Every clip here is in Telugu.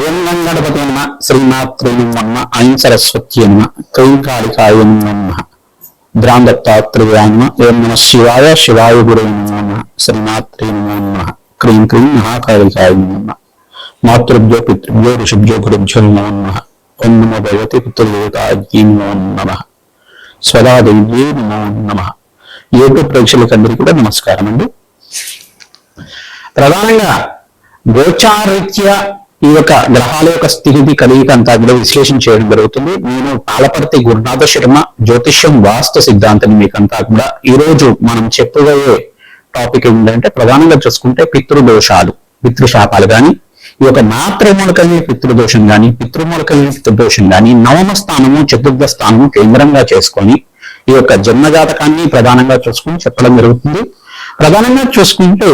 ఓం గంగణపతి నమ శ్రీమాత్రే నమ ఐం సరస్వత్యై నమ క్లీం కాళికాయ నమ ద్రాందత్తాత్రేయాయ నమ ఓం నమ శివాయ శివాయ గురవే నమ శ్రీమాత్రే నమ క్లీం క్లీం మహాకాళికాయ నమ మాతృభ్యో పితృభ్యో ఋషిభ్యో గురుభ్యో నమ ఓం నమో భగవతి పితృదేవతాయై నమ స్వదాదేవ్యై నమ. యూట్యూబ్ ప్రేక్షకులందరికీ కూడా నమస్కారం అండి. ప్రధానంగా గోచారీత్యా ఈ యొక్క గ్రహాల యొక్క స్థితి కలిగిక అంతా కూడా విశ్లేషణ చేయడం జరుగుతుంది. నేను పాలపర్తి గురునాథ శర్మ జ్యోతిష్యం వాస్తు సిద్ధాంతం మీకంతా కూడా ఈ రోజు మనం చెప్పబోయే టాపిక్ ఏంటంటే ప్రధానంగా చూసుకుంటే పితృదోషాలు, పితృశాపాలు కానీ ఈ యొక్క మాతృమూలకమైన పితృదోషం కానీ పితృమూలకమైన పితృదోషం కానీ నవమ స్థానము చతుర్థ స్థానము కేంద్రంగా చేసుకొని ఈ యొక్క జన్మజాతకాన్ని ప్రధానంగా చూసుకొని చెప్పడం జరుగుతుంది. ప్రధానంగా చూసుకుంటే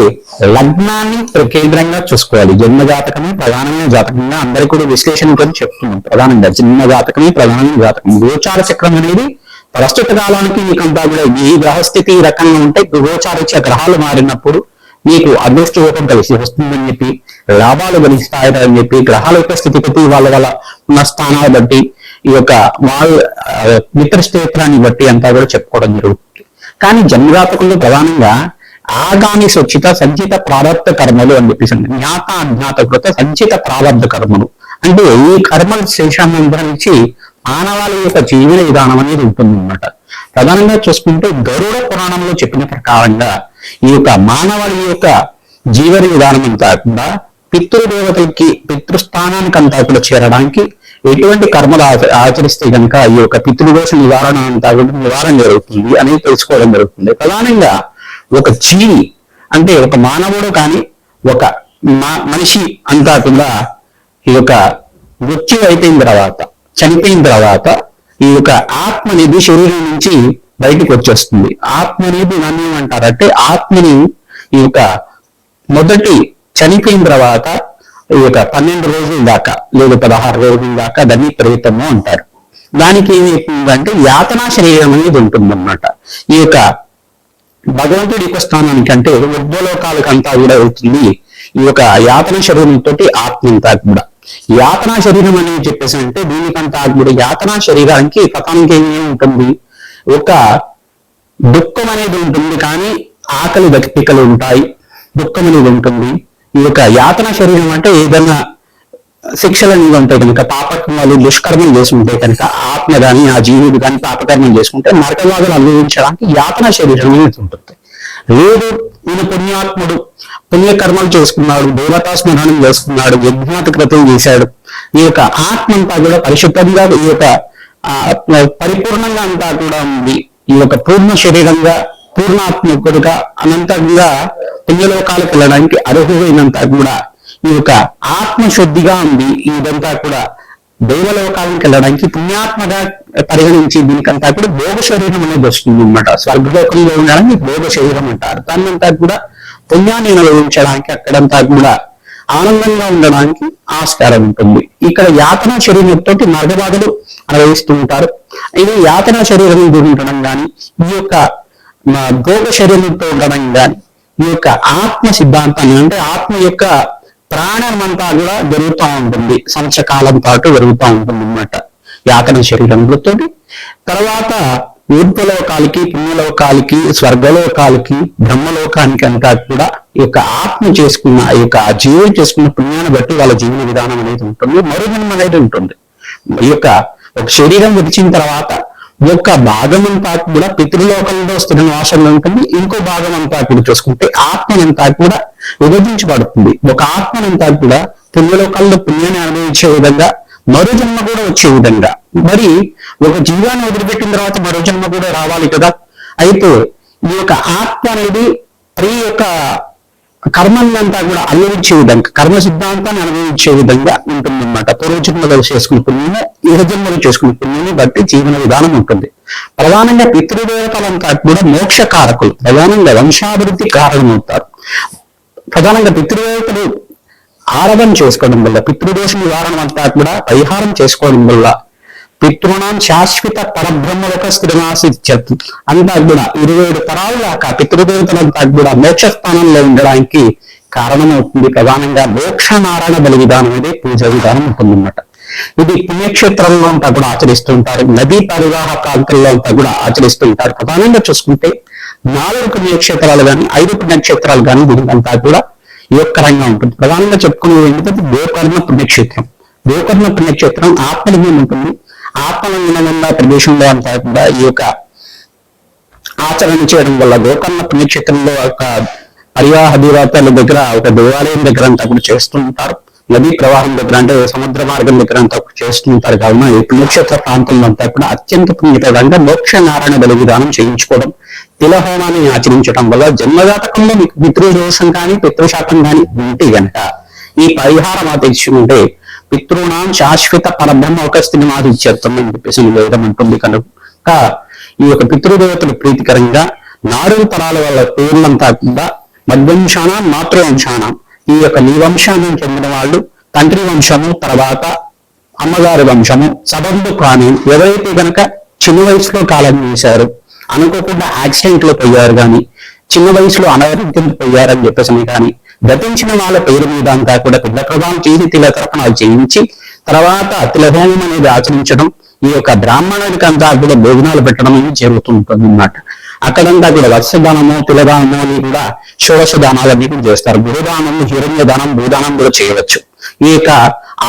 లగ్నాన్ని కేంద్రంగా చూసుకోవాలి. జన్మ జాతకమే ప్రధానమైన జాతకంగా అందరికీ కూడా విశ్లేషణ గురించి చెప్తున్నాం. ప్రధానంగా జన్మ జాతకమే ప్రధానమైన జాతకం. గోచార చక్రం అనేది ప్రస్తుత కాలానికి మీకంతా కూడా ఈ గ్రహస్థితి ఈ రకంగా ఉంటే గోచారీత్యా గ్రహాలు మారినప్పుడు మీకు అదృష్ట యోగం కలిసి వస్తుందని చెప్పి, లాభాలు గణిస్తాయని చెప్పి, గ్రహాల యొక్క స్థితిగతి వాళ్ళ ఉన్న స్థానాలు బట్టి ఈ యొక్క వాళ్ళ మిత్రక్షేత్రాన్ని బట్టి అంతా కూడా చెప్పుకోవడం జరుగుతుంది. కానీ జన్మజాతకంలో ప్రధానంగా ఆగామి సూచిత సంచిత ప్రారంభ కర్మలు అని చెప్పేసి జ్ఞాత అజ్ఞాత కృత సంచిత ప్రారంభ కర్మలు అంటే ఈ కర్మల శేషాన్ని అనుభవించి మానవాళి యొక్క జీవన విధానం అనేది ఉంటుంది అన్నమాట. ప్రధానంగా చూసుకుంటే గరుడ పురాణంలో చెప్పిన ప్రకారంగా ఈ యొక్క మానవాళి యొక్క జీవన విధానం అంతా కూడా పితృదేవతలకి పితృస్థానానికి అంతా కూడా చేరడానికి ఎటువంటి కర్మలు ఆచరిస్తే కనుక ఈ యొక్క పితృదోష నివారణ అంతా కూడా నివారణ జరుగుతుంది అనేది తెలుసుకోవడం జరుగుతుంది. ప్రధానంగా ఒక జీవి అంటే ఒక మానవుడు కానీ ఒక మనిషి అంతా కూడా ఈ యొక్క మృత్యు అయిపోయిన తర్వాత చనిపోయిన తర్వాత ఈ యొక్క ఆత్మ అనేది శరీరం నుంచి బయటకు వచ్చేస్తుంది. ఆత్మ అనేది నన్ను ఏమంటారంటే ఆత్మని ఈ యొక్క మొదటి చనిపోయిన తర్వాత ఈ యొక్క 12 రోజుల దాకా లేదా 16 రోజుల దాకా దాన్ని ప్రేతము అంటారు. దానికి ఏమైతుందంటే యాతనా శరీరం అనేది ఉంటుందన్నమాట. ఈ యొక్క భగవంతుడి యొక్క స్థానానికి అంటే ఉద్వలోకాలకు అంతా కూడా అవుతుంది ఈ యొక్క యాతన శరీరంతో ఆత్మ అంతా కూడా. యాతనా శరీరం అనేది చెప్పేసి అంటే దీనికంతా కూడా యాతనా శరీరానికి పతానికి ఏమి ఉంటుంది, ఒక దుఃఖం అనేది ఉంటుంది కానీ ఆకలి దక్కికలు ఉంటాయి, దుఃఖం అనేది ఉంటుంది. ఈ యొక్క యాతన శరీరం అంటే ఏదైనా శిక్షలు అనేవి ఉంటాయి కనుక పాపకర్మలు దుష్కర్మలు చేసుకుంటే కనుక ఆత్మ కానీ ఆ జీవుడు కానీ పాపకర్మలు చేసుకుంటే నరకవాదులు అనుభవించడానికి యాతన శరీరం అనేది ఉంటుంది. లేదు ఈయన పుణ్యాత్ముడు పుణ్యకర్మలు చేసుకున్నాడు, దేవతా స్మరణం చేసుకున్నాడు, యజ్ఞాత కృతం చేశాడు, ఈ యొక్క ఆత్మ అంతా కూడా పరిశుద్ధంగా ఈ యొక్క పరిపూర్ణంగా అంతా కూడా ఉంది. ఈ యొక్క పూర్ణ శరీరంగా పూర్ణాత్మకుడుగా అనంతంగా పుణ్యలోకాలకు వెళ్ళడానికి అర్హులైనంత కూడా ఈ యొక్క ఆత్మశుద్ధిగా ఉంది. ఇదంతా కూడా దైవలోకాలకు వెళ్ళడానికి పుణ్యాత్మగా పరిగణించి దీనికంతా కూడా భోగ శరీరం అనేది వస్తుంది అన్నమాట. స్వర్గలోకంలో ఉండడానికి భోగ శరీరం అంటారు. దాన్నంతా కూడా పుణ్యాన్ని అనుభవించడానికి అక్కడంతా కూడా ఆనందంగా ఉండడానికి ఆస్కారం ఉంటుంది. ఇక్కడ యాతన శరీరంతో నరకబాధలు అనుభవిస్తూ ఉంటారు. ఇది యాతన శరీరం ఉండడం కానీ ఈ యొక్క భోగ శరీరంతో ఉండడం కానీ ఈ యొక్క ఆత్మ సిద్ధాంతాన్ని అంటే ఆత్మ యొక్క ప్రాణం అంతా కూడా జరుగుతూ ఉంటుంది, సంవత్సరకాలం పాటు జరుగుతూ ఉంటుంది అన్నమాట యాతన శరీరంతో. తర్వాత ఊర్ధ్వలోకాలకి పుణ్యలోకాలకి స్వర్గలోకాలకి బ్రహ్మలోకానికి అంతా కూడా ఈ యొక్క ఆత్మ చేసుకున్న ఈ యొక్క జీవులు చేసుకున్న పుణ్యాన్ని బట్టి వాళ్ళ జీవన విధానం అనేది ఉంటుంది, మరుజన్మ అనేది ఉంటుంది. ఈ యొక్క ఒక శరీరం విడిచిన తర్వాత ఒక భాగం అంతా కూడా పితృలోకంలో స్థిర నివాసంలో ఉంటుంది, ఇంకో భాగం అంతా కూడా చూసుకుంటే ఆత్మనంతా కూడా విభజించబడుతుంది. ఒక ఆత్మనంతా కూడా పుణ్యలోకాల్లో పుణ్యాన్ని అనుభవించే విధంగా మరో జన్మ కూడా వచ్చే విధంగా. మరి ఒక జీవాన్ని వదిలిపెట్టిన తర్వాత మరో జన్మ కూడా రావాలి కదా. అయితే ఈ యొక్క ఆత్మ అనేది ఈ యొక్క కర్మలంతా కూడా అనుభవించే విధంగా కర్మ సిద్ధాంతాన్ని అనుభవించే విధంగా ఉంటుందన్నమాట. పూర్వజన్మలో చేసుకునే పుణ్యము యుగజన్మలో చేసుకునే పుణ్యాన్ని బట్టి జీవన విధానం ఉంటుంది. ప్రధానంగా పితృదేవతలంతా కూడా మోక్షకారకులు, ప్రధానంగా వంశాభివృద్ధి కారణమవుతారు. ప్రధానంగా పితృదేవతలు ఆరాధన చేసుకోవడం వల్ల పితృదోష నివారణ అంతా కూడా పరిహారం చేసుకోవడం వల్ల పితృణాం శాశ్వత పరబ్రహ్మలోక స్థిరనాసిత్యత్ అంతా కూడా 27 తరాల దాకా పితృదేవతలంతా కూడా మోక్ష స్థానంలో ఉండడానికి కారణమవుతుంది. ప్రధానంగా మోక్ష నారాయణ బలి విధానం అనేది పూజ విధానం ఉంటుందన్నమాట. ఇది పుణ్యక్షేత్రంలో అంతా కూడా ఆచరిస్తుంటారు, నదీ పరివాహ ప్రాంతాల్లో అంతా కూడా ఆచరిస్తుంటారు. ప్రధానంగా చూసుకుంటే 4 పుణ్యక్షేత్రాలు కానీ 5 పుణ్యక్షేత్రాలు కానీ దీనికంతా కూడా యోగకరంగా ఉంటుంది. ప్రధానంగా చెప్పుకునేది ఏంటంటే గోకర్ణ పుణ్యక్షేత్రం. గోకర్ణ పుణ్యక్షేత్రం ఆత్మలింగం ఉంటుంది. ఆత్మలింగం ఉన్న ప్రదేశంలో అంతా కూడా ఈ యొక్క ఆచరణ చేయడం వల్ల గోకర్ణ పుణ్యక్షేత్రంలో ఒక పరివాహ దేవతల దగ్గర ఒక దేవాలయం దగ్గర అంతా కూడా చేస్తూ ఉంటారు. నదీ ప్రవాహం దగ్గర అంటే సముద్ర మార్గం దగ్గర అంతా చేస్తూ ఉంటారు. కావున ఈ పుణ్యక్షేత్ర ప్రాంతంలో అంతా కూడా అత్యంత పుణ్యప్రదంగా మోక్ష నారాయణ బలి విధానం చేయించుకోవడం, తిలహోమాన్ని ఆచరించడం వల్ల జన్మజాతకంలో మీకు పితృదోషం కానీ పితృశాపం కానీ ఉంటే గనక ఈ పరిహారం ఆచరించుకుంటే పితృణాం శాశ్వత పరబ్రహ్మ ఒక స్థితిమాదిత్యత్వం అని చెప్పేసి వేదం అంటుంది. కనుక ఈ యొక్క పితృదేవతలు ప్రీతికరంగా 4 తరాల వాళ్ళ పేర్లంతా కూడా మధ్వంశాన మాతృవంశానం, ఈ యొక్క నీ వంశానికి చెందిన వాళ్ళు తండ్రి వంశము తర్వాత అమ్మగారి వంశము సబంధు కానీ ఎవరైతే గనక చిన్న వయసులో కాలం చేశారు, అనుకోకుండా యాక్సిడెంట్ లో పోయారు కానీ చిన్న వయసులో అనారోగ్యంతో పోయారని చెప్పేసి కానీ గతించిన వాళ్ళ పేరు మీద అంతా కూడా పిల్ల ప్రదానం చేసి తిలతర్పణాలు చేయించి తర్వాత తిలహోమం అనేది ఆచరించడం, ఈ యొక్క బ్రాహ్మణుడికి అంతా కూడా భోజనాలు పెట్టడం అనేది జరుగుతుంటుంది అన్నమాట. అక్కడంతా కూడా వత్సదానము తిలదానము అని కూడా షోడశ దానాలన్నీ కూడా చేస్తారు. గురుదానము హిరణ్య దానం భూదానం కూడా చేయవచ్చు. ఈ యొక్క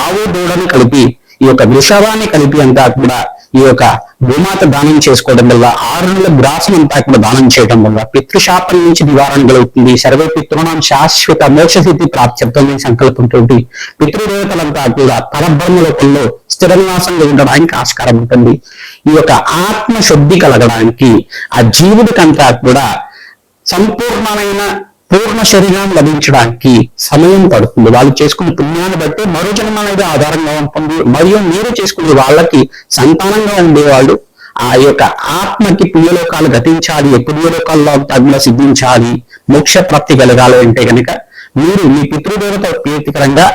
ఆవు దూడని కలిపి ఈ యొక్క వృషభాన్ని కలిపి అంతా కూడా ఈ యొక్క భూమాత దానం చేసుకోవడం వల్ల 6 నెలల గ్రాసం అంతా కూడా దానం చేయడం వల్ల పితృశాపం నుంచి నివారణ కలుగుతుంది. సర్వే పితృణం శాశ్వత మోక్షసిద్ధి ప్రాప్త్యర్థం సంకల్పంతో పితృదేవతలంతా కూడా పరబ్రహ్మ లోకంలో స్థిర నివాసంగా ఉండడానికి ఆస్కారం ఉంటుంది. ఈ యొక్క ఆత్మశుద్ధి కలగడానికి ఆ జీవుడికంతా కూడా సంపూర్ణమైన పూర్ణ శరీరం లభించడానికి సమయం పడుతుంది. వాళ్ళు చేసుకునే పుణ్యాన్ని బట్టి మరో జన్మ అనేది ఆధారంగా ఉంటుంది. మరియు మీరు చేసుకునే వాళ్ళకి సంతానంగా ఉండేవాళ్ళు ఆ యొక్క ఆత్మకి పుణ్యలోకాలు గతించాలి, పుణ్యలోకాల్లో తగ్గుల సిద్ధించాలి, మోక్ష ప్రాప్తి కలగాలి అంటే కనుక మీరు మీ పితృదేవత ప్రీతికరంగా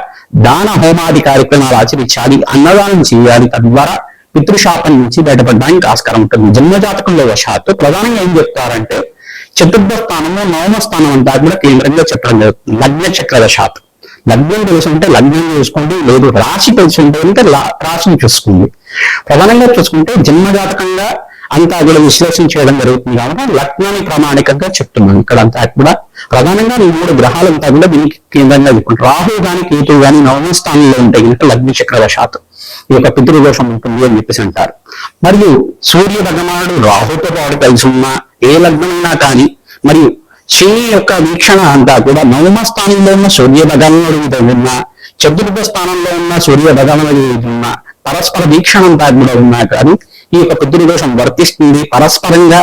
దాన హోమాది కార్యక్రమాలు ఆచరించాలి, అన్నదానం చేయాలి. తద్వారా పితృశాపం నుంచి బయటపడడానికి ఆస్కారం ఉంటుంది. జన్మజాతకంలో వశాత్తు ప్రధానంగా ఏం చెప్తారంటే చతుర్థ స్థానము 9వ స్థానం అంతా కూడా కేంద్రంగా చెప్పడం జరుగుతుంది. లగ్న చక్ర దశాత్ లగ్నం తెలుసుకుంటే లగ్నం చూసుకోండి, లేదు రాశి తెలుసుకుంటే అంటే రాశిని చూసుకోండి. ప్రధానంగా చూసుకుంటే జన్మజాతకంగా అంతా కూడా విశ్లేషణ చేయడం జరుగుతుంది కాబట్టి లగ్నాన్ని ప్రామాణికంగా చెప్తున్నాను. ఇక్కడ అంతా కూడా ప్రధానంగా 3 గ్రహాలంతా కూడా దీనికి కేంద్రంగా చెప్పుకుంటారు. రాహు గాని కేతువు గాని 9వ స్థానంలో ఉంటాయి కనుక లగ్న చక్ర దశాత్ ఈ యొక్క పితృదోషం ఉంటుంది అని చెప్పేసి అంటారు. మరియు సూర్య భగవానుడు రాహుతో పాటు కలిసి ఉన్న ఏ లగ్నమైనా కానీ మరియు శని యొక్క వీక్షణ అంతా కూడా 9వ స్థానంలో ఉన్న సూర్య భగవానుడి మీద ఉన్న, చతుర్థ స్థానంలో ఉన్న సూర్య భగవానుడి మీద ఉన్న పరస్పర వీక్షణ అంతా కూడా ఉన్నా కానీ ఈ యొక్క పితృదోషం వర్తిస్తుంది. పరస్పరంగా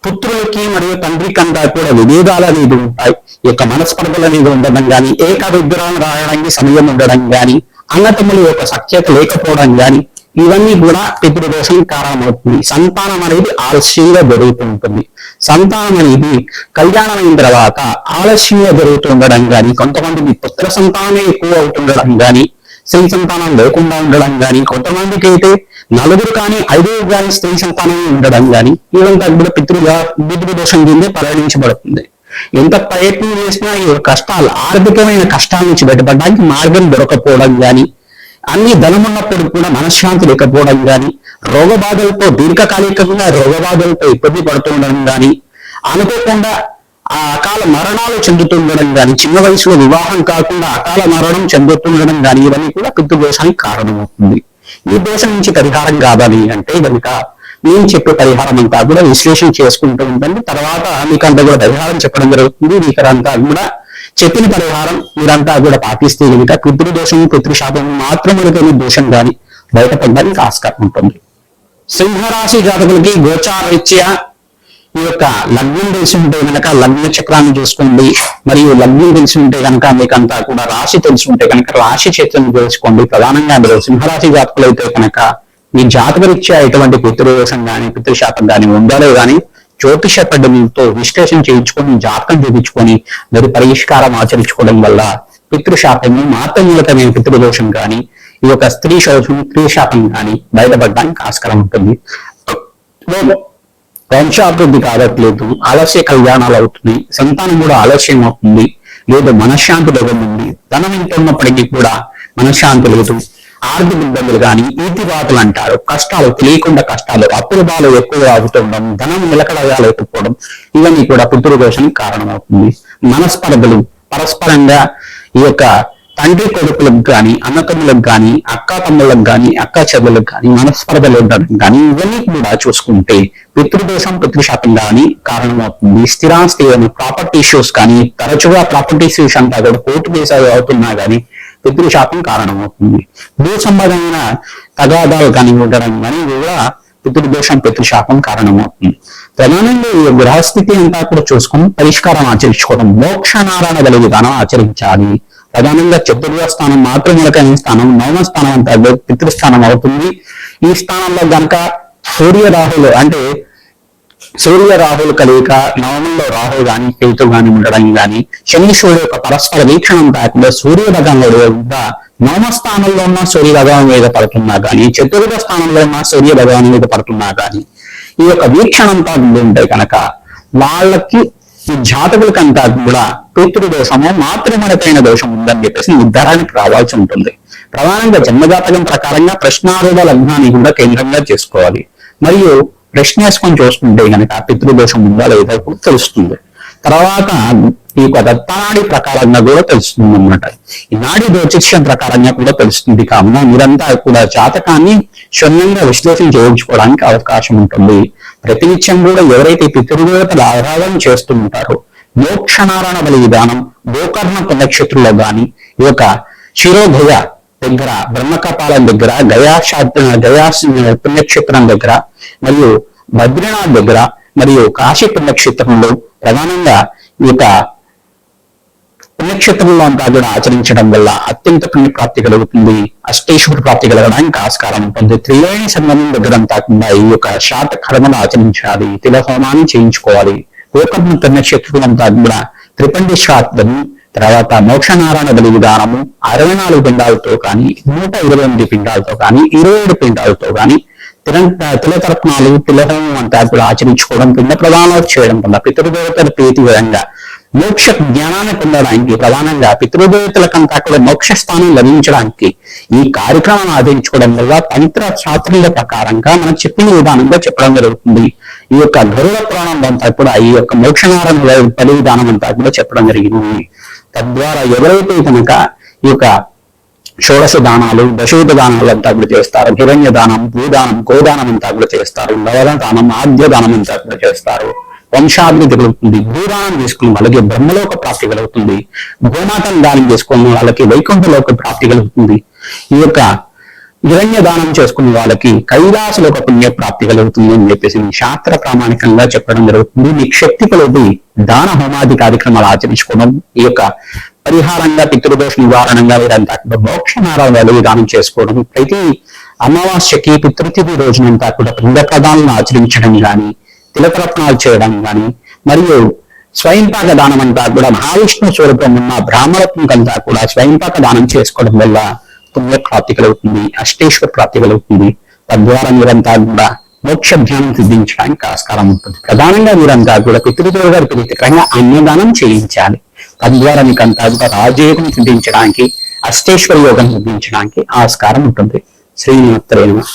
పుత్రులకి మరియు తండ్రికి అంతా కూడా విభేదాలు అనేది ఉంటాయి. ఈ యొక్క మనస్పర్ధలు అనేది ఉండడం కానీ, ఏక విగ్రహం రాయడానికి సమయం ఉండడం కానీ, అన్నతమ్ముల యొక్క సఖ్యత లేకపోవడం కానీ ఇవన్నీ కూడా పితృదోషం కారణమవుతుంది. సంతానం అనేది ఆలస్యంగా జరుగుతూ ఉంటుంది. సంతానం అనేది కళ్యాణం అయిన తర్వాత ఆలస్యంగా జరుగుతుండడం కానీ, కొంతమందికి పుత్ర సంతానమే ఎక్కువ అవుతుండడం కానీ, స్త్రీ సంతానం లేకుండా ఉండడం కానీ, కొంతమందికి అయితే 4 కానీ 5 కానీ స్త్రీ సంతానం ఉండడం కానీ ఇవంతా కూడా పితృదోషం కిందే పరిగణించబడుతుంది. ఎంత ప్రయత్నం చేసినా ఈ కష్టాలు ఆర్థికమైన కష్టాల నుంచి బయటపడడానికి మార్గం దొరకపోవడం కానీ, అన్ని ధనం ఉన్నప్పుడు కూడా మనశ్శాంతి లేకపోవడం కానీ, రోగబాధలతో దీర్ఘకాలికంగా రోగబాధలతో ఇబ్బంది పడుతుండడం కానీ, అనుకోకుండా ఆ అకాల మరణాలు చెందుతుండడం కానీ, చిన్న వయసులో వివాహం కాకుండా అకాల మరణం చెందుతుండడం కానీ ఇవన్నీ కూడా పితృదోషానికి కారణమవుతుంది. ఈ దోషం నుంచి పరిహారం కావాలి అంటే కనుక నేను చెప్పే పరిహారం అంతా కూడా విశ్లేషణ చేసుకుంటూ ఉంటుంది. తర్వాత మీకు అంతా కూడా పరిహారం చెప్పడం జరుగుతుంది. మీకంతా కూడా చెప్పిన పరిహారం మీరంతా కూడా పాటిస్తే కనుక పితృదోషం పితృశాపం మాత్రమే దోషం కానీ బయటపడడానికి ఆస్కారం ఉంటుంది. సింహరాశి జాతకులకి గోచారరీత్యా ఈ యొక్క లగ్నం తెలిసి ఉంటే కనుక లగ్న చక్రాన్ని చూసుకోండి. మరియు లగ్నం తెలిసి ఉంటే కనుక మీకంతా కూడా రాశి తెలిసి ఉంటే కనుక రాశి చక్రాన్ని తెలుసుకోండి. ప్రధానంగా మీరు సింహరాశి జాతకులు అయితే కనుక మీ జాతకరీత్యా ఎటువంటి పితృదోషం కానీ పితృశాపం కానీ ఉండాలో కానీ జ్యోతిష పద్ధతులతో విశ్లేషణ చేయించుకొని జాతకం చూపించుకొని మీరు పరిష్కారం ఆచరించుకోవడం వల్ల పితృశాపము మాతృమూలకమైన పితృదోషం కానీ ఈ యొక్క స్త్రీ శాపం కానీ బయటపడడానికి ఆస్కారం ఉంటుంది. వంశాభివృద్ధి కావట్లేదు, ఆలస్య కళ్యాణాలు అవుతుంది, సంతానం కూడా ఆలస్యం అవుతుంది, లేదు మనశ్శాంతి లోపం ఉంది, ధనం ఎంత ఉన్నప్పటికీ కూడా మనశ్శాంతి లేదు, ఆర్థిక ఇబ్బందులు కానీ ఈతిబాతులు అంటారు, కష్టాలు తెలియకుండా కష్టాలు, అప్పుల బాలు ఎక్కువగా అవుతుండడం, ధనం నిలకడగా లేకపోవడం, ఇవన్నీ కూడా పితృదోషానికి కారణమవుతుంది. మనస్పర్ధలు పరస్పరంగా ఈ యొక్క తండ్రి కొడుకులకు కానీ అన్నతమ్ములకు కానీ అక్క తమ్ముళ్ళకు కానీ అక్క చెల్లెలకు కానీ మనస్పర్ధలు ఉండడం కానీ ఇవన్నీ కూడా చూసుకుంటే పితృదోషం పితృశాపం కానీ కారణమవుతుంది. స్థిరాస్తి ప్రాపర్టీ ఇష్యూస్ కానీ తరచుగా ప్రాపర్టీ ఇష్యూస్ అంతా కూడా కోర్టు కేసులు అవుతున్నా కానీ పితృశాపం కారణమవుతుంది. భూ సంబంధమైన తగాదాలు కానీ ఉండడం కానీ కూడా పితృదోషం పితృశాపం కారణమవుతుంది. ప్రధానంగా ఈ గ్రహస్థితి అంతా కూడా చూసుకొని పరిష్కారం ఆచరించుకోవడం, మోక్ష నారాయణ గల విధానం ఆచరించాలి. ప్రధానంగా చతుర్థ స్థానం మాతృమూలకైన స్థానం, నవమ స్థానం అంతా పితృస్థానం అవుతుంది. ఈ స్థానంలో గనక సూర్య రాహులు కలియక నవమంలో రాహు గాని కేతు గాని ఉండడం గాని, శనీశ్వరుడు యొక్క పరస్పర వీక్షణం కాకుండా సూర్య భగంలో నవమ స్థానంలో ఉన్న సూర్య భగవాన్ మీద పడుతున్నా గాని, చతుర్థ స్థానంలో ఉన్న సూర్య భగవాన్ మీద పడుతున్నా గాని ఈ యొక్క వీక్షణంతా ఉంటే కనుక వాళ్ళకి ఈ జాతకులకంతా కూడా పితృదోషము మాతృమణకైన దోషం ఉందని చెప్పేసి నిర్ధారణకు రావాల్సి ఉంటుంది. ప్రధానంగా జన్మజాతకం ప్రకారంగా ప్రశ్నారూఢ లగ్నాన్ని కూడా కేంద్రంగా చేసుకోవాలి. మరియు ప్రశ్న వేసుకొని చూసుకుంటే కనుక పితృదోషం ఉందా లేదా కూడా తెలుస్తుంది. తర్వాత ఈ యొక్క దత్తానాడి ప్రకారంగా కూడా తెలుస్తుంది అన్నమాట. ఈ నాడి జ్యోతిష్యం ప్రకారంగా కూడా తెలుస్తుంది. కావున మీరంతా కూడా జాతకాన్ని క్షుణ్ణంగా విశ్లేషణ చేయించుకోవడానికి అవకాశం ఉంటుంది. ప్రతినిత్యం కూడా ఎవరైతే పితృదేవతల ఆరాధన చేస్తూ ఉంటారో మోక్షనారాయణ బలి విధానం గోకర్ణ పుణ్యక్షేత్రంలో గాని, ఈ యొక్క శిరోభయ దగ్గర బ్రహ్మకపాలం దగ్గర, గయా పుణ్యక్షేత్రం దగ్గర, మరియు బద్రీనాథ్ దగ్గర, మరియు కాశీ పుణ్యక్షేత్రంలో ప్రధానంగా ఈ యొక్క పుణ్యక్షేత్రంలో అంతా కూడా ఆచరించడం వల్ల అత్యంత పుణ్య ప్రాప్తి కలుగుతుంది. అష్టేశ్వర ప్రాప్తి కలగడానికి ఆస్కారం ఉంటుంది. త్రివేణి సంగమం దగ్గర అంతా కూడా ఈ యొక్క శాత కర్మలు ఆచరించాలి, తిల హోమాన్ని చేయించుకోవాలి. గోకర్ణ పుణ్యక్షేత్రం అంతా కూడా త్రిపండి శ్రాద్ధం, తర్వాత మోక్షనారాయణ బలి విధానము 64 పిండాలతో కానీ, 128 పిండాలతో కానీ, 27 పిండాలతో కానీ తిలతర్పణాలు తిలహోమం అంతా కూడా ఆచరించుకోవడం, పిండ ప్రదానాలు చేయడం వల్ల పితృదేవతల ప్రీతి విధంగా మోక్ష జ్ఞానాన్ని పొందడానికి, ప్రధానంగా పితృదేవతలకంతా కూడా మోక్ష స్థానం లభించడానికి ఈ కార్యక్రమాన్ని ఆచరించుకోవడం వల్ల తంత్ర శాస్త్రాల ప్రకారంగా మనం చెప్పిన విధానంగా చెప్పడం జరుగుతుంది. ఈ యొక్క గరుడ పురాణం అంతా కూడా ఈ యొక్క మోక్షనారాయణ బలి విధానం అంతా కూడా చెప్పడం జరిగింది. తద్వారా ఎవరైతే కనుక ఈ యొక్క షోడశ దానాలు, దశోద దానాలు అంతా కూడా చేస్తారు, హిరణ్య దానం, భూదానం, గోదానం అంతా కూడా చేస్తారు, నవర దానం, ఆద్య దానం అంతా కూడా చేస్తారు, వంశాభివృద్ధి కలుగుతుంది. భూదానం చేసుకున్న వాళ్ళకి బ్రహ్మలోక ప్రాప్తి కలుగుతుంది. గోమాతను దానం చేసుకున్న వాళ్ళకి వైకుంఠలోక ప్రాప్తి కలుగుతుంది. ఈ యొక్క హిరణ్య దానం చేసుకున్న వాళ్ళకి కైలాసలోక పుణ్య ప్రాప్తి కలుగుతుంది అని చెప్పేసి శాస్త్ర ప్రామాణికంగా చెప్పడం జరుగుతుంది. మీకు శక్తి కలిగి దాన హోమాది కార్యక్రమాలు ఆచరించుకోవడం, ఈ యొక్క పరిహారంగా పితృదోష నివారణంగా వీరంతా మోక్ష నారాయణ విధానం చేసుకోవడం, ప్రతి అమావాస్యకి పితృతిథి రోజునంతా కూడా పిండ ప్రదానాలను ఆచరించడం గాని, తిలతరత్నాలు చేయడం గాని, మరియు స్వయంపాక దానం అంతా కూడా మహావిష్ణు స్వరూపం ఉన్న బ్రాహ్మణత్వంకంతా కూడా స్వయంపాక దానం చేసుకోవడం వల్ల పుణ్య ప్రాప్తి కలుగుతుంది, అష్టేశ్వర ప్రాప్తి కలుగుతుంది. తద్వారా మీరంతా కూడా మోక్ష ధ్యానం సిద్ధించడానికి ఆస్కారం ఉంటుంది. ప్రధానంగా మీరంతా కూడా పితృదేవ గారి ప్రీతికరంగా అన్నదానం చేయించాలి. తద్వారా మీకు అంతా కూడా రాజయోగం సిద్ధించడానికి, అష్టేశ్వర యోగం సిద్ధించడానికి ఆస్కారం ఉంటుంది. శ్రీనివాస